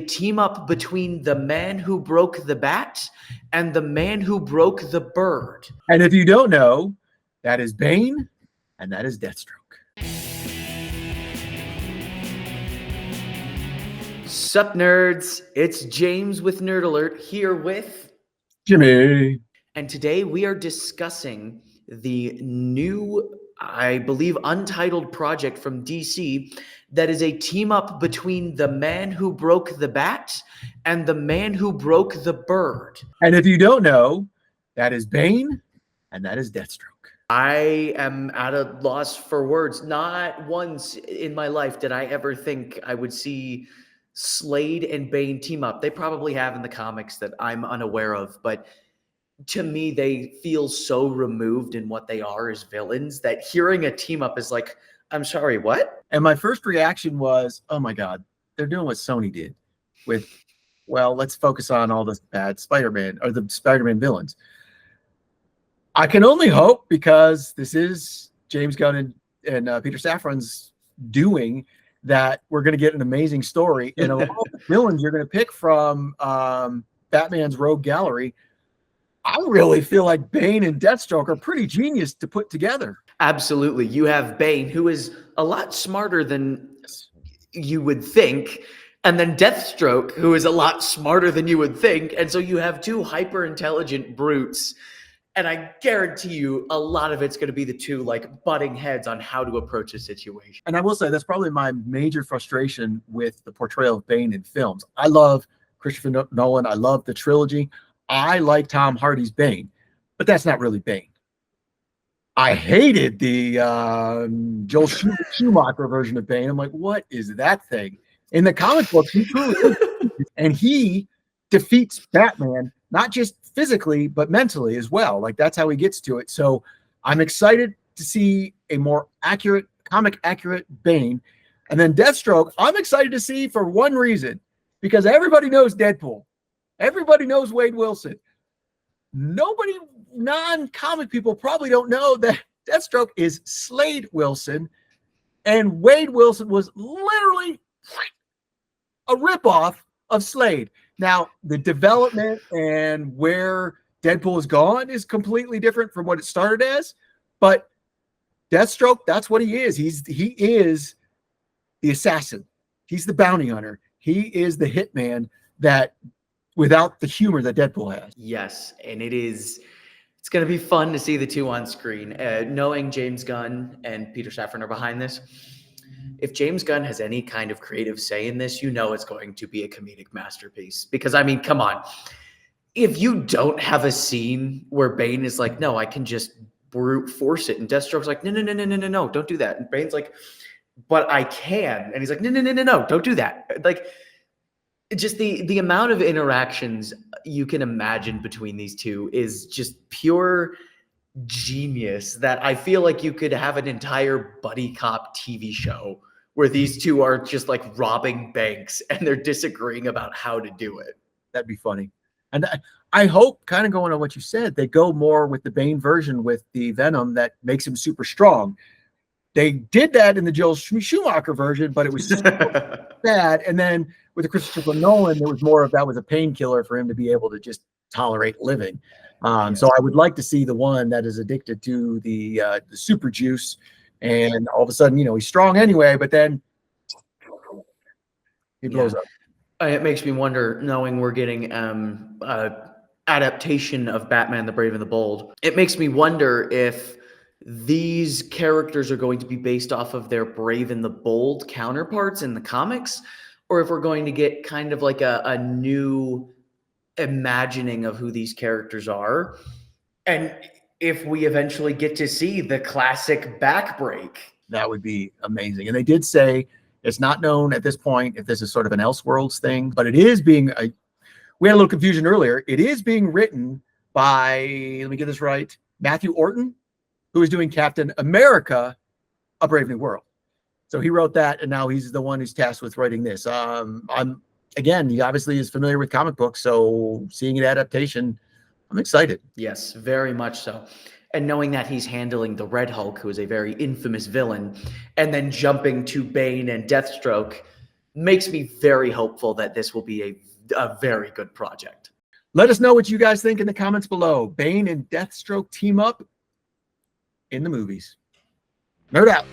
team up between the man who broke the bat and the man who broke the bird. And if you don't know, that is Bane and that is Deathstroke. Sup, nerds? It's James with Nerd Alert here with Jimmy. And today we are discussing the new, I believe, untitled project from DC that is a team up between the man who broke the bat and the man who broke the bird. And if you don't know, that is Bane and that is Deathstroke. I am at a loss for words. Not once in my life did I ever think I would see Slade and Bane team up. They probably have in the comics that I'm unaware of, but to me, they feel so removed in what they are as villains that hearing a team up is like, I'm sorry, what? And my first reaction was, oh my God, they're doing what Sony did with, well, let's focus on all the bad Spider-Man or the Spider-Man villains. I can only hope, because this is James Gunn and Peter Safran's doing, that we're going to get an amazing story. And a lot of the villains you're going to pick from Batman's Rogue Gallery, I really feel like Bane and Deathstroke are pretty genius to put together. Absolutely. You have Bane, who is a lot smarter than you would think, and then Deathstroke, who is a lot smarter than you would think. And so you have two hyper-intelligent brutes, and I guarantee you a lot of it's going to be the two like butting heads on how to approach a situation. And I will say that's probably my major frustration with the portrayal of Bane in films. I love Christopher Nolan. I love the trilogy. I like Tom Hardy's Bane, but that's not really Bane. I hated the Joel Schumacher version of Bane. I'm like, what is that thing? In the comic books, he truly is. And he defeats Batman, not just physically, but mentally as well. Like, that's how he gets to it. So I'm excited to see a more accurate, comic accurate Bane. And then Deathstroke, I'm excited to see for one reason, because everybody knows Deadpool. Everybody knows Wade Wilson. Nobody, non-comic people probably don't know that Deathstroke is Slade Wilson, and Wade Wilson was literally a ripoff of Slade. Now, the development and where Deadpool is gone is completely different from what it started as, but Deathstroke, that's what he is. He is the assassin. He's the bounty hunter. He is the hitman that, without the humor that Deadpool has. Yes, and it's going to be fun to see the two on screen. Knowing James Gunn and Peter Safran are behind this, if James Gunn has any kind of creative say in this, you know it's going to be a comedic masterpiece. Because, I mean, come on. If you don't have a scene where Bane is like, no, I can just brute force it, and Deathstroke's like, no, don't do that. And Bane's like, but I can. And he's like, no, don't do that. Like, just the amount of interactions you can imagine between these two is just pure genius, that I feel like you could have an entire buddy cop TV show where these two are just like robbing banks and they're disagreeing about how to do it. That'd be funny. And I hope, kind of going on what you said, they go more with the Bane version with the Venom that makes him super strong. They did that in the Joel Schumacher version, but it was just bad. And then with the Christopher Nolan, there was more of that was a painkiller for him to be able to just tolerate living. Yes. So I would like to see the one that is addicted to the super juice, and all of a sudden, he's strong anyway, but then he blows up. It makes me wonder, knowing we're getting adaptation of Batman the Brave and the Bold, it makes me wonder if these characters are going to be based off of their Brave and the Bold counterparts in the comics, or if we're going to get kind of like a new imagining of who these characters are, and if we eventually get to see the classic backbreak. That would be amazing. And they did say it's not known at this point if this is sort of an Elseworlds thing, but it is being, we had a little confusion earlier. It is being written by, let me get this right, Matthew Orton, who is doing Captain America, A Brave New World. So he wrote that, and now he's the one who's tasked with writing this. Again, he obviously is familiar with comic books, so seeing an adaptation, I'm excited. Yes, very much so. And knowing that he's handling the Red Hulk, who is a very infamous villain, and then jumping to Bane and Deathstroke, makes me very hopeful that this will be a very good project. Let us know what you guys think in the comments below. Bane and Deathstroke team up in the movies. Nerd out.